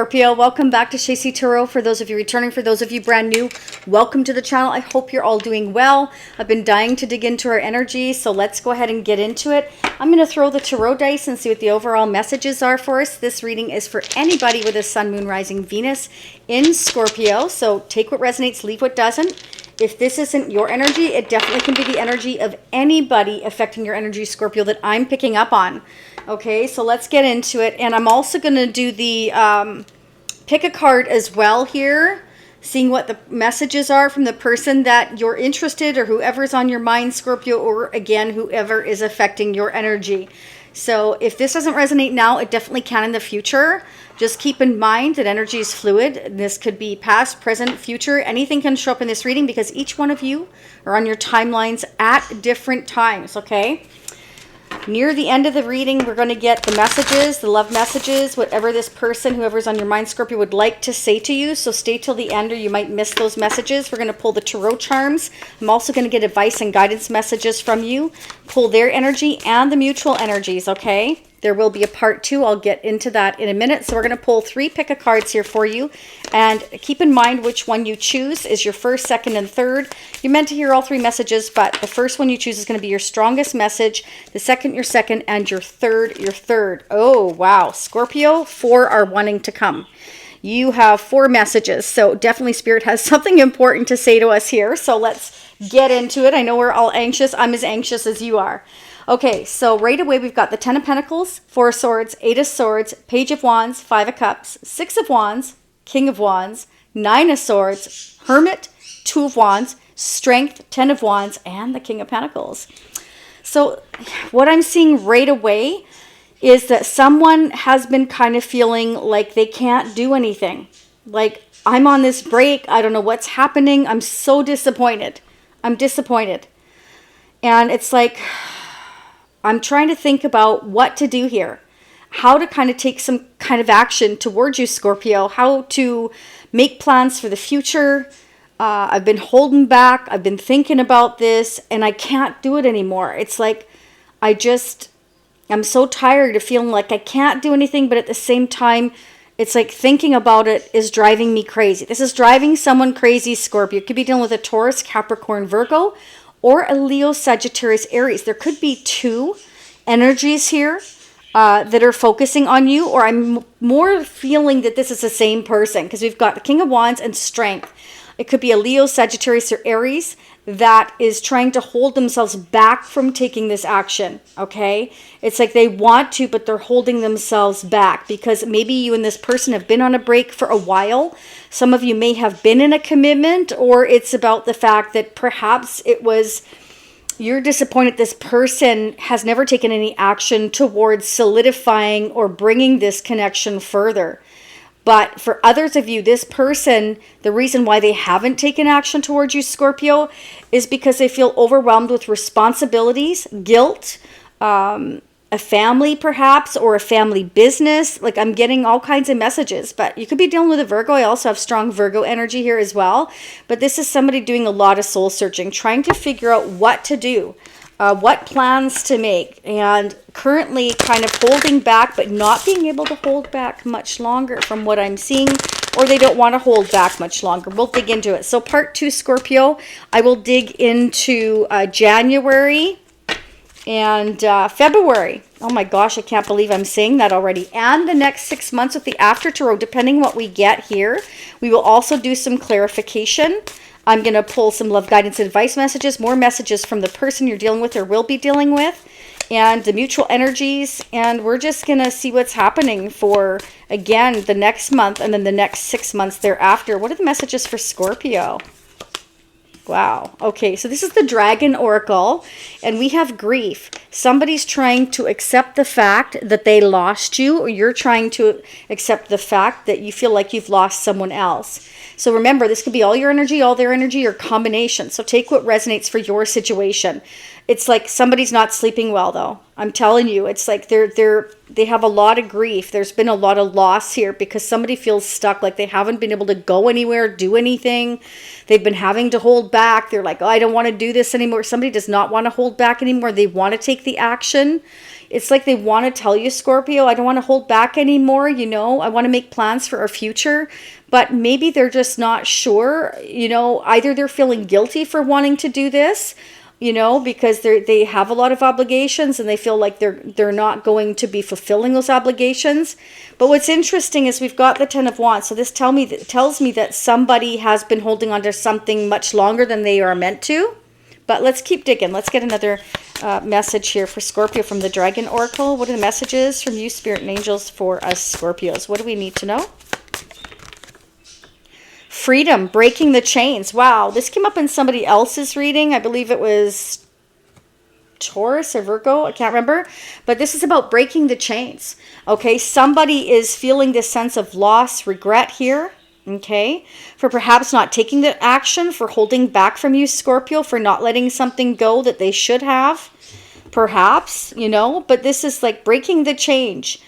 Scorpio, welcome back to Shacy Tarot. For those of you returning, for those of you brand new, welcome to the channel. I hope you're all doing well. I've been dying to dig into our energy, so let's go ahead and get into it. I'm going to throw the tarot dice and see what the overall messages are for us. This reading is for anybody with a Sun, Moon, Rising, Venus in Scorpio, so take what resonates, leave what doesn't. If this isn't your energy, it definitely can be the energy of anybody affecting your energy, Scorpio, that I'm picking up on. Okay, so let's get into it. And I'm also going to do the pick a card as well here, seeing what the messages are from the person that you're interested or whoever's on your mind, Scorpio, or again, whoever is affecting your energy. So if this doesn't resonate now, it definitely can in the future. Just keep in mind that energy is fluid. This could be past, present, future. Anything can show up in this reading because each one of you are on your timelines at different times, okay? Near the end of the reading, we're going to get the messages, the love messages, whatever this person, whoever's on your mind, Scorpio, would like to say to you. So stay till the end or you might miss those messages. We're going to pull the tarot charms. I'm also going to get advice and guidance messages from you. Pull their energy and the mutual energies, okay? There will be a part 2. I'll get into that in a minute. So we're going to pull 3 pick a cards here for you. And keep in mind which one you choose is your first, second, and third. You're meant to hear all 3 messages, but the first one you choose is going to be your strongest message. The second, your second, and your third, your third. Oh, wow. Scorpio, 4 are wanting to come. You have 4 messages. So definitely Spirit has something important to say to us here. So let's get into it. I know we're all anxious. I'm as anxious as you are. Okay, so right away we've got the 10 of Pentacles, 4 of Swords, 8 of Swords, Page of Wands, 5 of Cups, 6 of Wands, King of Wands, 9 of Swords, Hermit, 2 of Wands, Strength, 10 of Wands, and the King of Pentacles. So what I'm seeing right away is that someone has been kind of feeling like they can't do anything. Like, I'm on this break. I don't know what's happening. I'm so disappointed. I'm disappointed. And it's like, I'm trying to think about what to do here. How to kind of take some kind of action towards you, Scorpio. How to make plans for the future. I've been holding back. I've been thinking about this and I can't do it anymore. It's like I'm so tired of feeling like I can't do anything, but at the same time, it's like thinking about it is driving me crazy. This is driving someone crazy, Scorpio. You could be dealing with a Taurus, Capricorn, Virgo, or a Leo, Sagittarius, Aries. There could be 2 energies here that are focusing on you, or I'm more feeling that this is the same person because we've got the King of Wands and Strength. It could be a Leo, Sagittarius, or Aries that is trying to hold themselves back from taking this action, okay? It's like they want to, but they're holding themselves back because maybe you and this person have been on a break for a while. Some of you may have been in a commitment, or it's about the fact that perhaps you're disappointed this person has never taken any action towards solidifying or bringing this connection further. But for others of you, this person, the reason why they haven't taken action towards you, Scorpio, is because they feel overwhelmed with responsibilities, guilt, a family perhaps, or a family business. Like, I'm getting all kinds of messages, but you could be dealing with a Virgo. I also have strong Virgo energy here as well. But this is somebody doing a lot of soul searching, trying to figure out what to do. What plans to make, and currently kind of holding back, but not being able to hold back much longer from what I'm seeing, or they don't want to hold back much longer. We'll dig into it. So part 2, Scorpio, I will dig into January and February. Oh my gosh, I can't believe I'm saying that already. And the next 6 months with the after tarot, depending what we get here. We will also do some clarification. I'm going to pull some love guidance advice messages, more messages from the person you're dealing with or will be dealing with, and the mutual energies. And we're just going to see what's happening for, again, the next month and then the next 6 months thereafter. What are the messages for Scorpio? Wow. Okay, so this is the Dragon Oracle, and we have grief. Somebody's trying to accept the fact that they lost you, or you're trying to accept the fact that you feel like you've lost someone else. So remember, this could be all your energy, all their energy, or combination. So take what resonates for your situation. It's like somebody's not sleeping well, though. I'm telling you, it's like they have a lot of grief. There's been a lot of loss here because somebody feels stuck, like they haven't been able to go anywhere, do anything. They've been having to hold back. They're like, oh, I don't want to do this anymore. Somebody does not want to hold back anymore. They want to take the action. It's like they want to tell you, Scorpio, I don't want to hold back anymore. You know, I want to make plans for our future, but maybe they're just not sure. You know, either they're feeling guilty for wanting to do this, you know, because they have a lot of obligations and they feel like they're not going to be fulfilling those obligations. But what's interesting is we've got the Ten of Wands. So this tells me that somebody has been holding on to something much longer than they are meant to. But let's keep digging. Let's get another message here for Scorpio from the Dragon Oracle. What are the messages from you, Spirit and Angels, for us Scorpios? What do we need to know? Freedom, breaking the chains. Wow, this came up in somebody else's reading. I believe it was Taurus or Virgo. I can't remember. But this is about breaking the chains. Okay, somebody is feeling this sense of loss, regret here. Okay, for perhaps not taking the action, for holding back from you, Scorpio, for not letting something go that they should have. Perhaps, you know, but this is like breaking the chains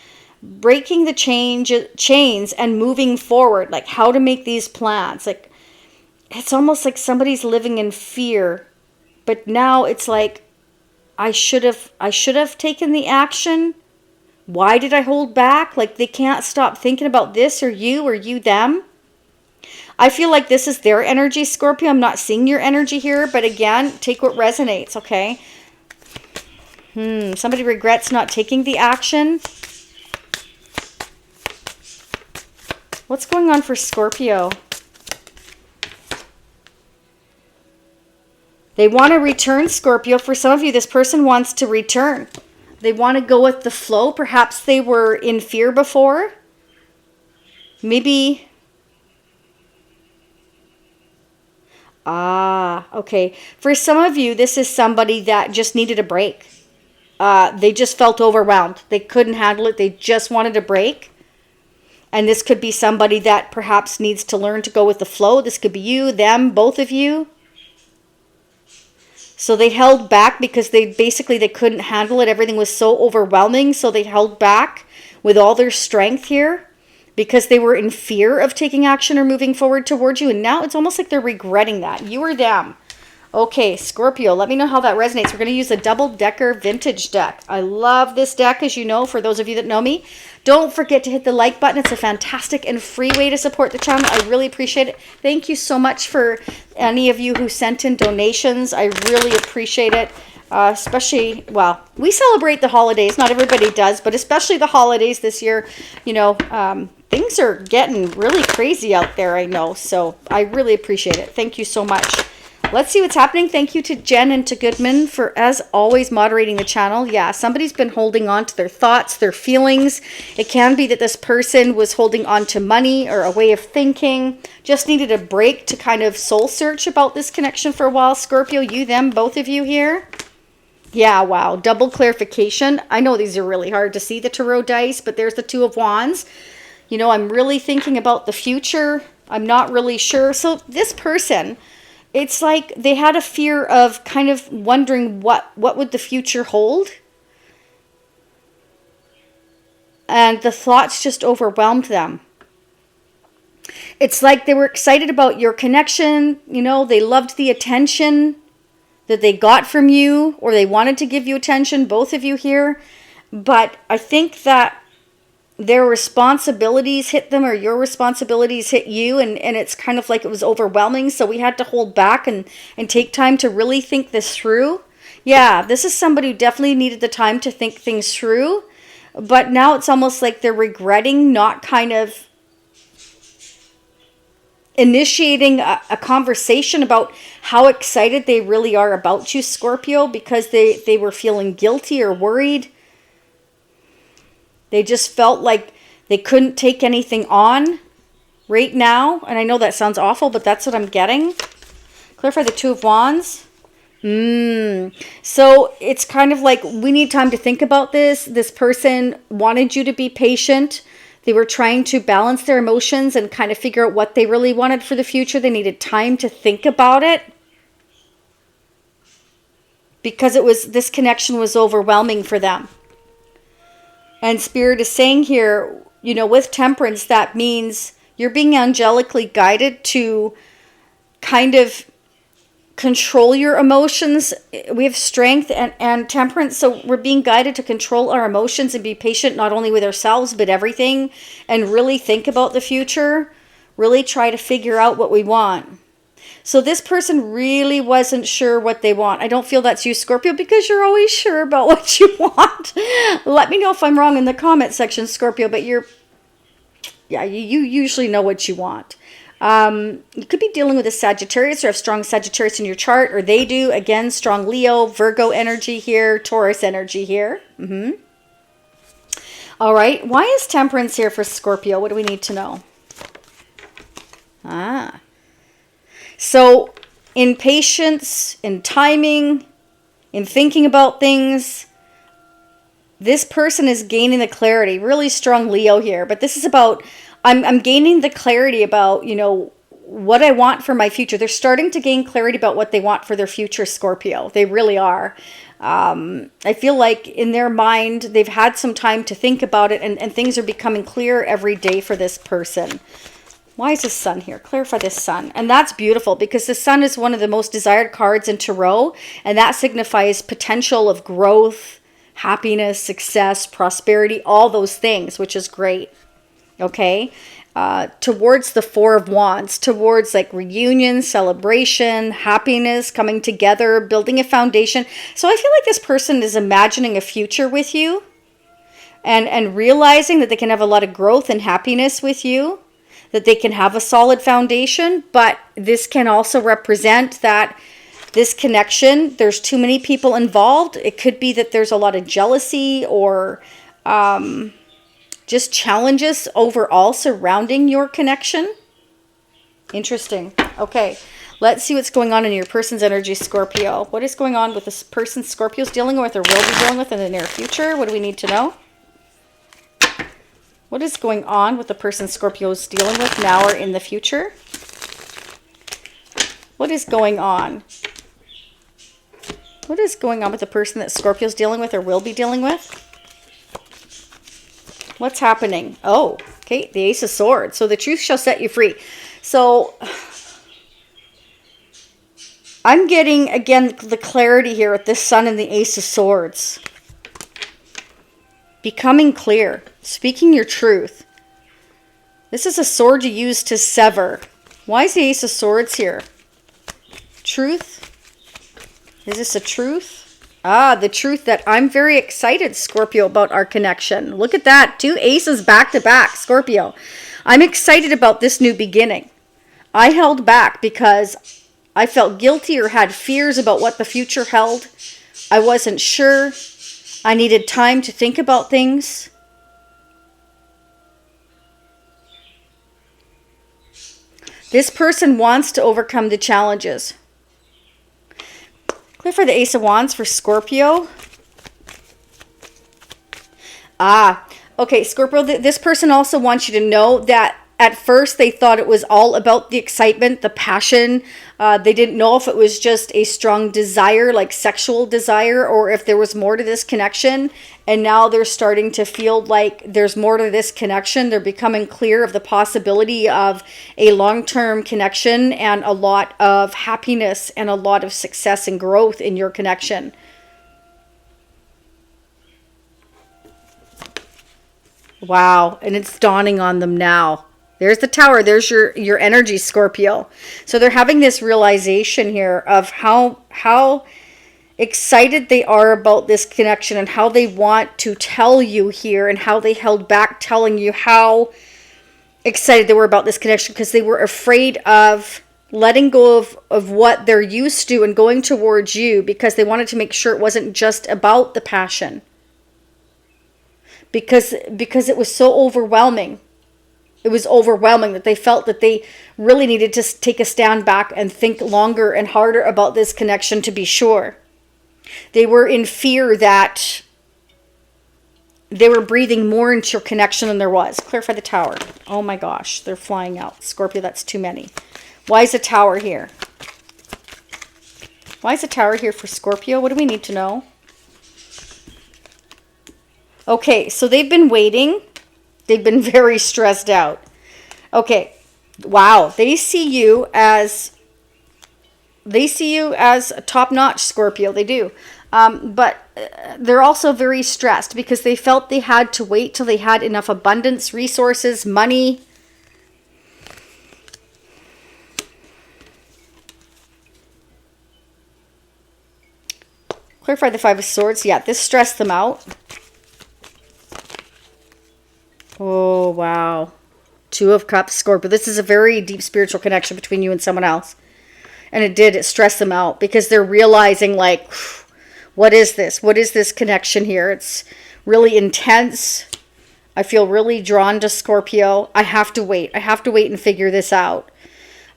and moving forward, like how to make these plans. Like it's almost like somebody's living in fear, but now it's like I should have taken the action. Why did I hold back? Like they can't stop thinking about this or you them. I feel like this is their energy, Scorpio. I'm not seeing your energy here, but again, take what resonates, okay? Somebody regrets not taking the action. What's going on for Scorpio? They want to return, Scorpio. For some of you, this person wants to return. They want to go with the flow. Perhaps they were in fear before. Maybe... okay. For some of you, this is somebody that just needed a break. They just felt overwhelmed. They couldn't handle it. They just wanted a break. And this could be somebody that perhaps needs to learn to go with the flow. This could be you, them, both of you. So they held back because they couldn't handle it. Everything was so overwhelming. So they held back with all their strength here, because they were in fear of taking action or moving forward towards you. And now it's almost like they're regretting that. You or them. Okay, Scorpio, let me know how that resonates. We're going to use a double-decker vintage deck. I love this deck, as you know, for those of you that know me. Don't forget to hit the like button. It's a fantastic and free way to support the channel. I really appreciate it. Thank you so much for any of you who sent in donations. I really appreciate it. Especially, well, we celebrate the holidays. Not everybody does, but especially the holidays this year. You know, things are getting really crazy out there, I know. So I really appreciate it. Thank you so much. Let's see what's happening. Thank you to Jen and to Goodman for, as always, moderating the channel. Yeah, somebody's been holding on to their thoughts, their feelings. It can be that this person was holding on to money or a way of thinking. Just needed a break to kind of soul search about this connection for a while. Scorpio, you, them, both of you here. Yeah, wow. Double clarification. I know these are really hard to see, the tarot dice, but there's the Two of Wands. You know, I'm really thinking about the future. I'm not really sure. So this person, it's like they had a fear of kind of wondering what would the future hold. And the thoughts just overwhelmed them. It's like they were excited about your connection. You know, they loved the attention that they got from you, or they wanted to give you attention, both of you here. But I think that their responsibilities hit them, or your responsibilities hit you, and it's kind of like it was overwhelming. So we had to hold back and take time to really think this through. Yeah, this is somebody who definitely needed the time to think things through. But now it's almost like they're regretting not kind of initiating a conversation about how excited they really are about you, Scorpio, because they were feeling guilty or worried. They just felt like they couldn't take anything on right now. And I know that sounds awful, but that's what I'm getting. Clarify the Two of Wands. So it's kind of like we need time to think about this. This person wanted you to be patient. They were trying to balance their emotions and kind of figure out what they really wanted for the future. They needed time to think about it, because this connection was overwhelming for them. And Spirit is saying here, you know, with Temperance, that means you're being angelically guided to kind of control your emotions. We have strength and temperance, so we're being guided to control our emotions and be patient, not only with ourselves but everything, and really think about the future, really try to figure out what we want. So this person really wasn't sure what they want. I don't feel that's you, Scorpio, because you're always sure about what you want. Let me know if I'm wrong in the comment section, Scorpio, but you usually know what you want. You could be dealing with a Sagittarius or have strong Sagittarius in your chart, or they do. Again, strong Leo, Virgo energy here, Taurus energy here. All right. Why is temperance here for Scorpio? What do we need to know? So in patience, in timing, in thinking about things, this person is gaining the clarity. Really strong Leo here, but this is about, I'm gaining the clarity about, what I want for my future. They're starting to gain clarity about what they want for their future, Scorpio. They really are. I feel like in their mind, they've had some time to think about it, and things are becoming clear every day for this person. Why is the sun here? Clarify this sun. And that's beautiful because the sun is one of the most desired cards in tarot. And that signifies potential of growth, happiness, success, prosperity, all those things, which is great. Okay. Towards the Four of Wands, towards like reunion, celebration, happiness, coming together, building a foundation. So I feel like this person is imagining a future with you and realizing that they can have a lot of growth and happiness with you, that they can have a solid foundation, but this can also represent that this connection, there's too many people involved. It could be that there's a lot of jealousy or just challenges overall surrounding your connection. Interesting. Okay, let's see what's going on in your person's energy, Scorpio. What is going on with this person Scorpio's dealing with or will be dealing with in the near future? What do we need to know? What is going on with the person Scorpio is dealing with now or in the future? What is going on? What is going on with the person that Scorpio is dealing with or will be dealing with? What's happening? Oh, okay, the Ace of Swords. So the truth shall set you free. So I'm getting, again, the clarity here with the Sun and the Ace of Swords. Becoming clear. Speaking your truth. This is a sword you use to sever. Why is the Ace of Swords here? Truth? Is this a truth? Ah, the truth that I'm very excited, Scorpio, about our connection. Look at that. 2 aces back to back, Scorpio. I'm excited about this new beginning. I held back because I felt guilty or had fears about what the future held. I wasn't sure. I needed time to think about things. This person wants to overcome the challenges. Clear for the Ace of Wands for Scorpio. Okay, Scorpio, this person also wants you to know that at first they thought it was all about the excitement, the passion. They didn't know if it was just a strong desire, like sexual desire, or if there was more to this connection. And now they're starting to feel like there's more to this connection. They're becoming clear of the possibility of a long-term connection and a lot of happiness and a lot of success and growth in your connection. Wow, and it's dawning on them now. There's the Tower. There's your energy, Scorpio. So they're having this realization here of how excited they are about this connection and how they want to tell you here and how they held back telling you how excited they were about this connection because they were afraid of letting go of what they're used to and going towards you because they wanted to make sure it wasn't just about the passion. Because it was so overwhelming. It was overwhelming that they felt that they really needed to take a stand back and think longer and harder about this connection to be sure. They were in fear that they were breathing more into your connection than there was. Clarify the Tower. Oh my gosh, they're flying out. Scorpio, that's too many. Why is the Tower here? Why is the Tower here for Scorpio? What do we need to know? Okay, so they've been waiting. They've been very stressed out. Okay, wow. They see you as they see you as top-notch, Scorpio. They do. But they're also very stressed because they felt they had to wait till they had enough abundance, resources, money. Clarify the Five of Swords. Yeah, this stressed them out. Oh, wow. Two of Cups, Scorpio. This is a very deep spiritual connection between you and someone else. And it stressed them out because they're realizing, like, what is this? What is this connection here? It's really intense. I feel really drawn to Scorpio. I have to wait. I have to wait and figure this out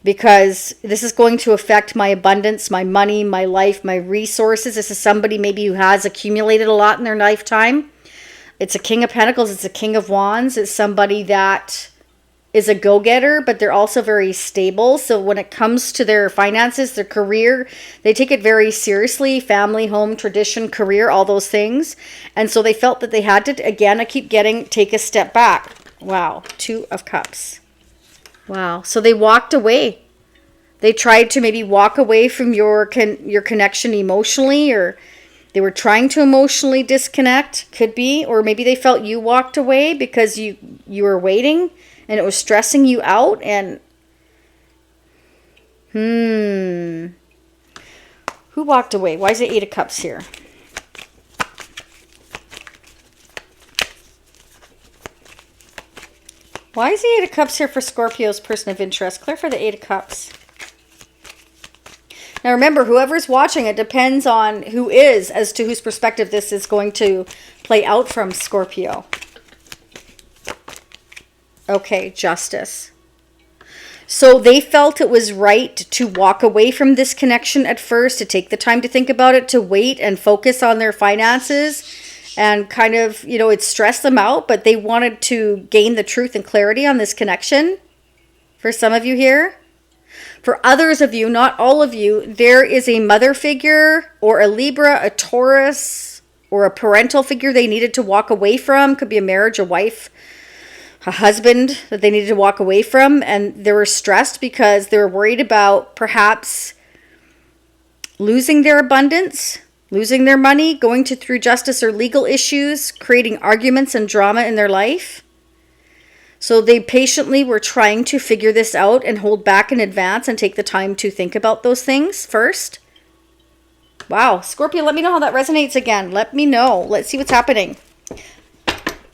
because this is going to affect my abundance, my money, my life, my resources. This is somebody maybe who has accumulated a lot in their lifetime. It's a King of Pentacles. It's a King of Wands. It's somebody that is a go-getter, but they're also very stable. So when it comes to their finances, their career, they take it very seriously. Family, home, tradition, career, all those things. And so they felt that they had to, again, I keep getting, take a step back. Wow. Two of Cups. Wow. So they walked away. They tried to maybe walk away from your connection emotionally, or they were trying to emotionally disconnect. Could be. Or maybe they felt you walked away because you were waiting and it was stressing you out. And who walked away? Why is it Eight of Cups here? Why is the Eight of Cups here for Scorpio's person of interest? Clear for the Eight of Cups. Now remember, whoever's watching, it depends on who is as to whose perspective this is going to play out from, Scorpio. Okay, Justice. So they felt it was right to walk away from this connection at first, to take the time to think about it, to wait and focus on their finances, and kind of, you know, it stressed them out, but they wanted to gain the truth and clarity on this connection. For some of you here. For others of you, not all of you, there is a mother figure or a Libra, a Taurus, or a parental figure they needed to walk away from. Could be a marriage, a wife, a husband that they needed to walk away from, and they were stressed because they were worried about perhaps losing their abundance, losing their money, going through justice or legal issues, creating arguments and drama in their life. So they patiently were trying to figure this out and hold back in advance and take the time to think about those things first. Wow, Scorpio, let me know how that resonates again. Let me know. Let's see what's happening.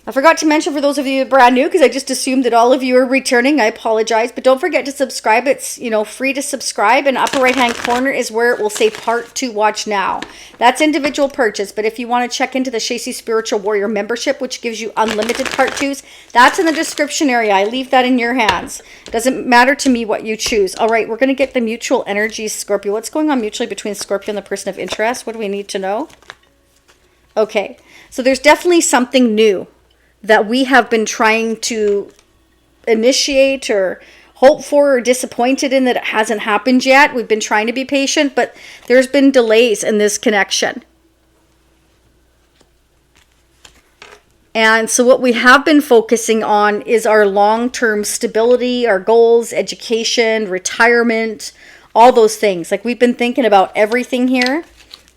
I forgot to mention for those of you brand new, because I just assumed that all of you are returning. I apologize, but don't forget to subscribe. It's, you know, free to subscribe, and upper right hand corner is where it will say part 2 watch now. That's individual purchase, but if you want to check into the Shacy Spiritual Warrior membership, which gives you unlimited part 2s, that's in the description area. I leave that in your hands. Doesn't matter to me what you choose. All right, we're going to get the mutual energies, Scorpio. What's going on mutually between Scorpio and the person of interest? What do we need to know? Okay, so there's definitely something new that we have been trying to initiate or hope for or disappointed in that it hasn't happened yet. We've been trying to be patient, but there's been delays in this connection. And so what we have been focusing on is our long-term stability, our goals, education, retirement, all those things. Like, we've been thinking about everything here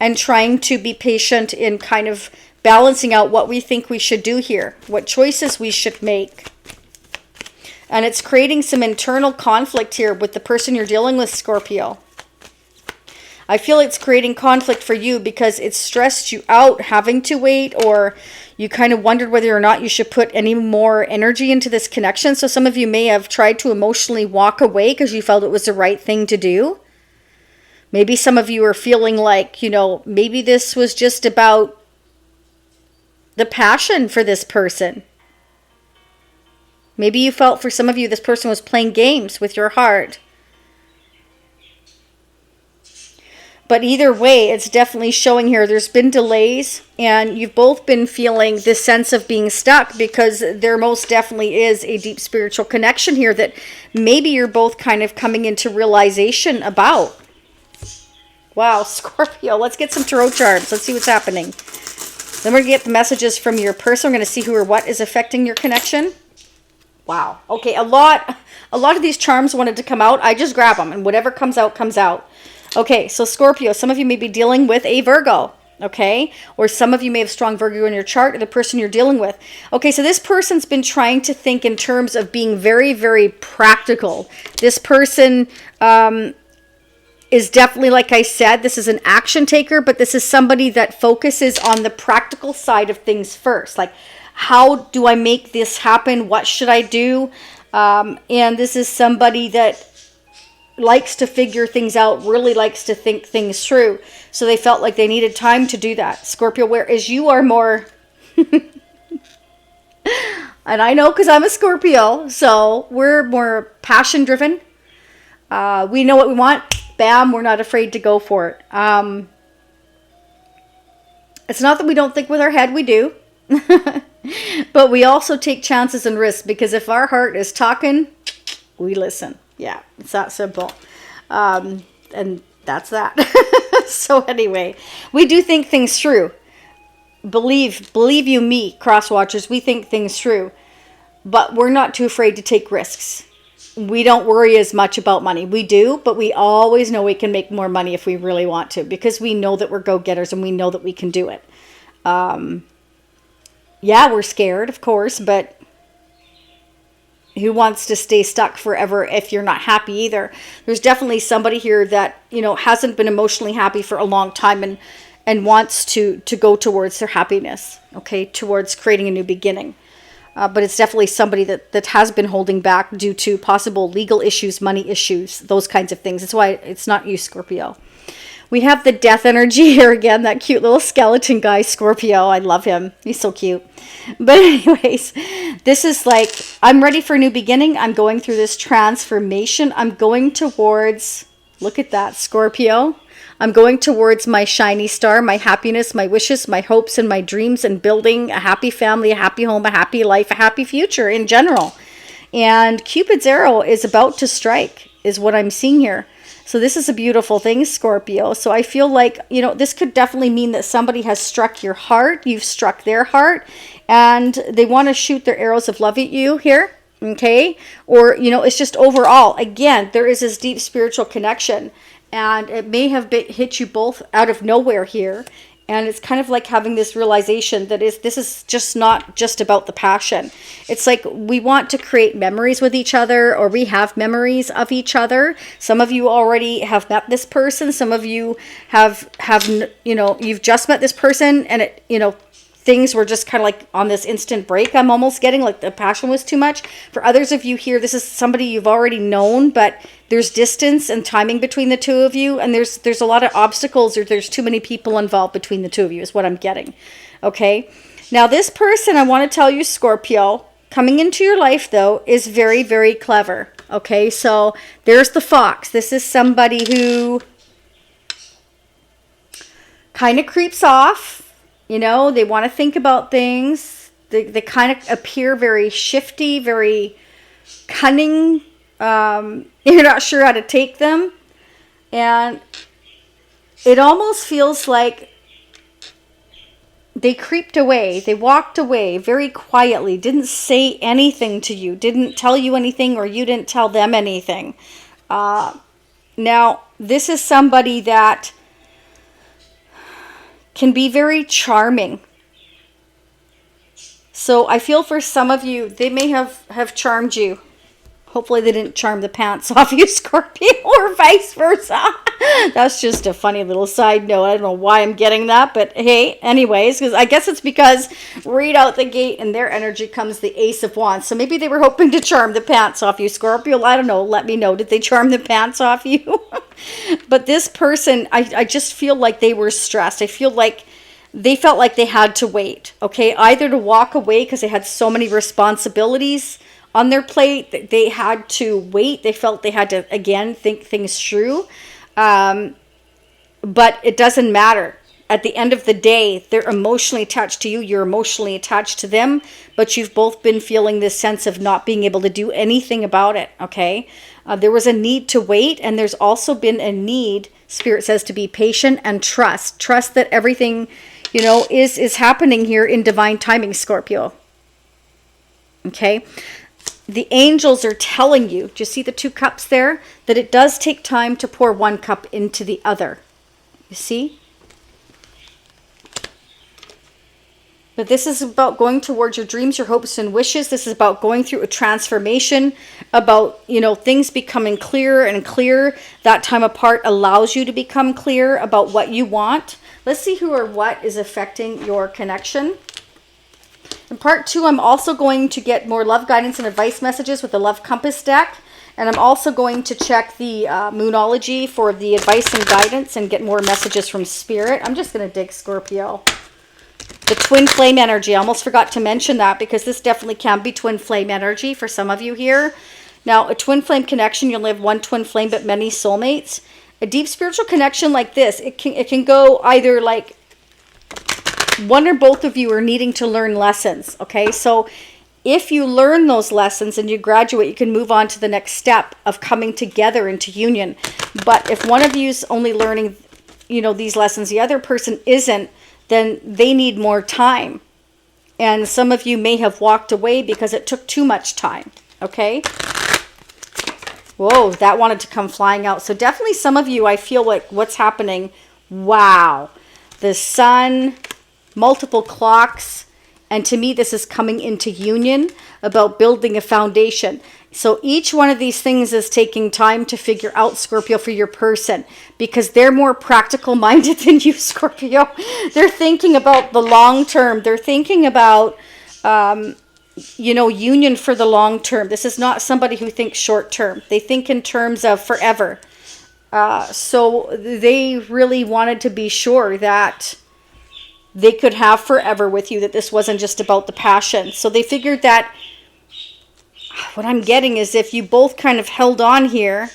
and trying to be patient in kind of balancing out what we think we should do here, what choices we should make. And it's creating some internal conflict here with the person you're dealing with, Scorpio. I feel it's creating conflict for you because it's stressed you out having to wait, or you kind of wondered whether or not you should put any more energy into this connection. So some of you may have tried to emotionally walk away because you felt it was the right thing to do. Maybe some of you are feeling like, you know, maybe this was just about the passion for this person. Maybe you felt for some of you this person was playing games with your heart. But either way, it's definitely showing here there's been delays, and you've both been feeling this sense of being stuck because there most definitely is a deep spiritual connection here that maybe you're both kind of coming into realization about. Wow, Scorpio, let's get some tarot charts. Let's see what's happening. Then we're going to get the messages from your person. We're going to see who or what is affecting your connection. Wow. Okay, a lot of these charms wanted to come out. I just grab them, and whatever comes out, comes out. Okay, so Scorpio, some of you may be dealing with a Virgo. Okay, or some of you may have strong Virgo in your chart, or the person you're dealing with. Okay, so this person's been trying to think in terms of being very, very practical. This person is definitely, like I said, this is an action taker, but this is somebody that focuses on the practical side of things first. Like, how do I make this happen? What should I do? And this is somebody that likes to figure things out, really likes to think things through. So they felt like they needed time to do that. Scorpio, whereas you are more, and I know because I'm a Scorpio, so we're more passion driven. We know what we want. Bam, we're not afraid to go for it. It's not that we don't think with our head, we do. But we also take chances and risks, because if our heart is talking, we listen. Yeah, it's that simple. And that's that. So anyway, we do think things through. Believe you me, Crosswatchers, we think things through. But we're not too afraid to take risks. We don't worry as much about money. We do, but we always know we can make more money if we really want to, because we know that we're go-getters and we know that we can do it. Yeah, we're scared, of course, but who wants to stay stuck forever if you're not happy either? There's definitely somebody here that, you know, hasn't been emotionally happy for a long time and wants to go towards their happiness, okay, towards creating a new beginning. But it's definitely somebody that has been holding back due to possible legal issues, money issues, those kinds of things. That's why it's not you, Scorpio. We have the death energy here again, that cute little skeleton guy, Scorpio. I love him. He's so cute. But anyways, this is like, I'm ready for a new beginning. I'm going through this transformation. I'm going towards, look at that, Scorpio. I'm going towards my shiny star, my happiness, my wishes, my hopes, and my dreams, and building a happy family, a happy home, a happy life, a happy future in general. And Cupid's arrow is about to strike, is what I'm seeing here. So this is a beautiful thing, Scorpio. So I feel like, you know, this could definitely mean that somebody has struck your heart. You've struck their heart, and they want to shoot their arrows of love at you here. Okay. Or, you know, it's just overall, again, there is this deep spiritual connection, and it may have hit you both out of nowhere here. And it's kind of like having this realization that this is just not just about the passion. It's like we want to create memories with each other, or we have memories of each other. Some of you already have met this person. Some of you have you know, you've just met this person, and it, you know, things were just kind of like on this instant break. I'm almost getting like the passion was too much. For others of you here, this is somebody you've already known, but there's distance and timing between the two of you, and there's a lot of obstacles, or there's too many people involved between the two of you is what I'm getting. Okay, now this person, I want to tell you, Scorpio, coming into your life though, is very, very clever. Okay, so there's the fox. This is somebody who kind of creeps off. You know, they want to think about things. They kind of appear very shifty, very cunning. You're not sure how to take them. And it almost feels like they creeped away. They walked away very quietly, didn't say anything to you, didn't tell you anything, or you didn't tell them anything. Now, this is somebody that can be very charming. So I feel for some of you, they may have charmed you. Hopefully they didn't charm the pants off you, Scorpio, or vice versa. That's just a funny little side note. I don't know why I'm getting that, but hey, anyways, because I guess it's because right out the gate in their energy comes the Ace of Wands. So maybe they were hoping to charm the pants off you, Scorpio. I don't know. Let me know. Did they charm the pants off you? But this person, I just feel like they were stressed. I feel like they felt like they had to wait, okay? Either to walk away because they had so many responsibilities on their plate, they had to wait. They felt they had to, again, think things through. But it doesn't matter. At the end of the day, they're emotionally attached to you. You're emotionally attached to them. But you've both been feeling this sense of not being able to do anything about it, okay? There was a need to wait. And there's also been a need, Spirit says, to be patient and trust. Trust that everything, you know, is happening here in divine timing, Scorpio. Okay? the angels are telling you, do you see the 2 cups there? That it does take time to pour 1 cup into the other. You see? But this is about going towards your dreams, your hopes and wishes. This is about going through a transformation, about, you know, things becoming clearer and clearer. That time apart allows you to become clear about what you want. Let's see who or what is affecting your connection. In part 2, I'm also going to get more love guidance and advice messages with the Love Compass deck. And I'm also going to check the Moonology for the advice and guidance and get more messages from Spirit. I'm just going to dig Scorpio. The twin flame energy. I almost forgot to mention that because this definitely can be twin flame energy for some of you here. Now, a twin flame connection, you'll have one twin flame but many soulmates. A deep spiritual connection like this, it can go either like one or both of you are needing to learn lessons, okay? So if you learn those lessons and you graduate, you can move on to the next step of coming together into union. But if one of you is only learning, you know, these lessons, the other person isn't, then they need more time. And some of you may have walked away because it took too much time, okay? Whoa, that wanted to come flying out. So definitely some of you, I feel like what's happening, wow. The sun, multiple clocks, and to me this is coming into union about building a foundation. So each one of these things is taking time to figure out, Scorpio, for your person, because they're more practical minded than you, Scorpio. They're thinking about the long term. They're thinking about, you know, union for the long term. This is not somebody who thinks short term. They think in terms of forever. So they really wanted to be sure that they could have forever with you, that this wasn't just about the passion. So they figured that what I'm getting is if you both kind of held on here,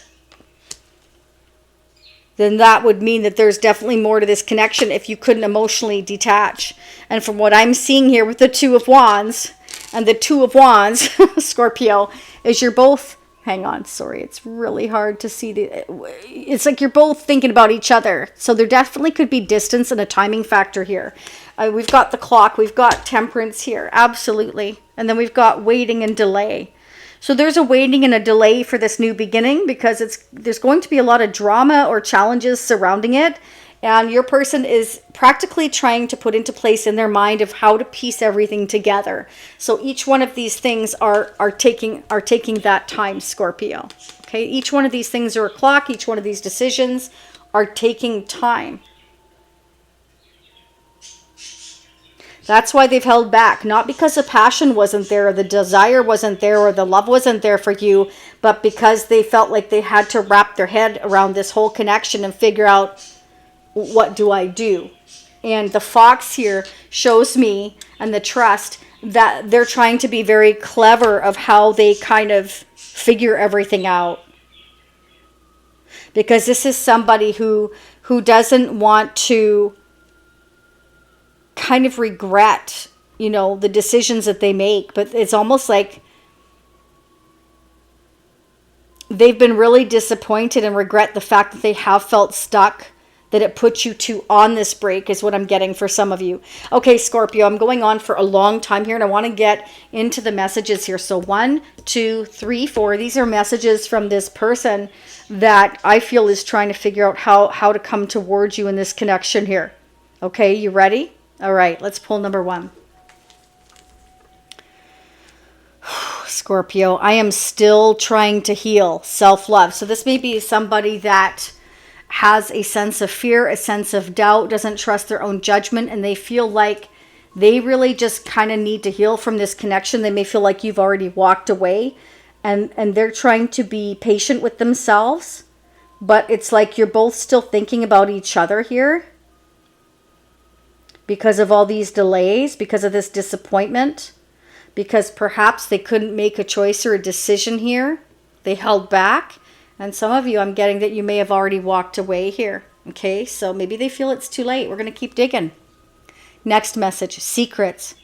then that would mean that there's definitely more to this connection if you couldn't emotionally detach. And from what I'm seeing here with the 2 of Wands, and the 2 of Wands, Scorpio, is you're both, hang on, sorry, it's really hard to see. It's like you're both thinking about each other. So there definitely could be distance and a timing factor here. We've got the clock, we've got temperance here, absolutely. And then we've got waiting and delay. So there's a waiting and a delay for this new beginning because there's going to be a lot of drama or challenges surrounding it. And your person is practically trying to put into place in their mind of how to piece everything together. So each one of these things are taking that time, Scorpio. Okay, each one of these things are a clock. Each one of these decisions are taking time. That's why they've held back, not because the passion wasn't there, or the desire wasn't there, or the love wasn't there for you, but because they felt like they had to wrap their head around this whole connection and figure out, what do I do? And the fox here shows me, and the trust, that they're trying to be very clever of how they kind of figure everything out. Because this is somebody who doesn't want to kind of regret, you know, the decisions that they make. But it's almost like they've been really disappointed and regret the fact that they have felt stuck, that it puts you two on this break, is what I'm getting for some of you. Okay, Scorpio, I'm going on for a long time here, and I want to get into the messages here. So 1, 2, 3, 4. These are messages from this person that I feel is trying to figure out how to come towards you in this connection here. Okay, you ready? All right, let's pull number 1. Scorpio, I am still trying to heal self-love. So this may be somebody that has a sense of fear, a sense of doubt, doesn't trust their own judgment, and they feel like they really just kind of need to heal from this connection. They may feel like you've already walked away, and they're trying to be patient with themselves, but it's like you're both still thinking about each other here because of all these delays, because of this disappointment, because perhaps they couldn't make a choice or a decision here. They held back. And some of you, I'm getting that you may have already walked away here. Okay, so maybe they feel it's too late. We're going to keep digging. Next message, secrets.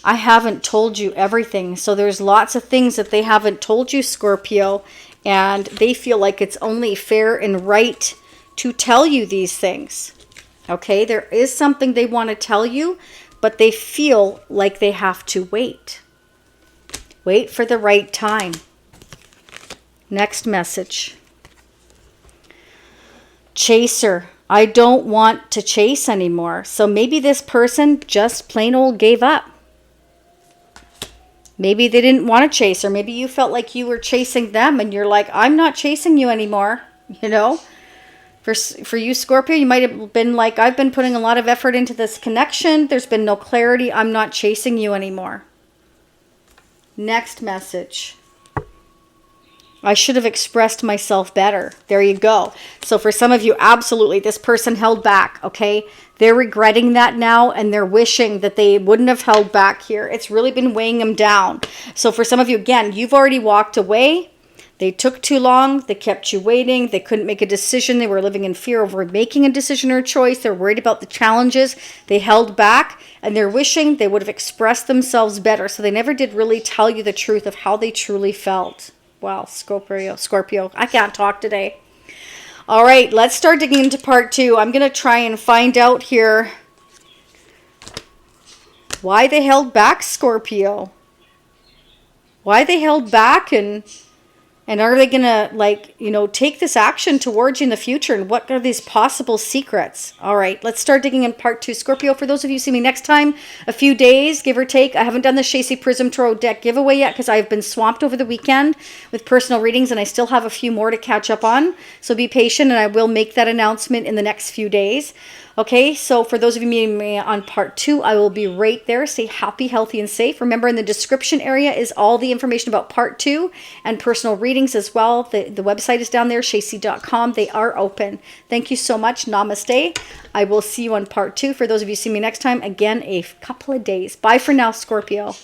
I haven't told you everything. So there's lots of things that they haven't told you, Scorpio. And they feel like it's only fair and right to tell you these things. Okay, there is something they want to tell you, but they feel like they have to wait. Wait for the right time. Next message. Chaser. I don't want to chase anymore. So maybe this person just plain old gave up. Maybe they didn't want to chase, or maybe you felt like you were chasing them and you're like, I'm not chasing you anymore. You know, for you, Scorpio, you might have been like, I've been putting a lot of effort into this connection. There's been no clarity. I'm not chasing you anymore. Next message. I should have expressed myself better. There you go. So for some of you, absolutely, this person held back, okay? They're regretting that now, and they're wishing that they wouldn't have held back here. It's really been weighing them down. So for some of you, again, you've already walked away. They took too long. They kept you waiting. They couldn't make a decision. They were living in fear over making a decision or a choice. They're worried about the challenges. They held back, and they're wishing they would have expressed themselves better. So they never did really tell you the truth of how they truly felt. Wow, Scorpio, I can't talk today. All right, let's start digging into part 2. I'm going to try and find out here why they held back, Scorpio. Why they held back, and are they going to, like, you know, take this action towards you in the future? And what are these possible secrets? All right, let's start digging in part 2. Scorpio, for those of you who see me next time, a few days, give or take. I haven't done the Shacy Prism Tarot deck giveaway yet because I've been swamped over the weekend with personal readings, and I still have a few more to catch up on. So be patient, and I will make that announcement in the next few days. Okay, so for those of you meeting me on part 2, I will be right there. Stay happy, healthy, and safe. Remember, in the description area is all the information about part 2 and personal readings as well. The website is down there, shacy.com. They are open. Thank you so much. Namaste. I will see you on part 2. For those of you who see me next time, again, a couple of days. Bye for now, Scorpio.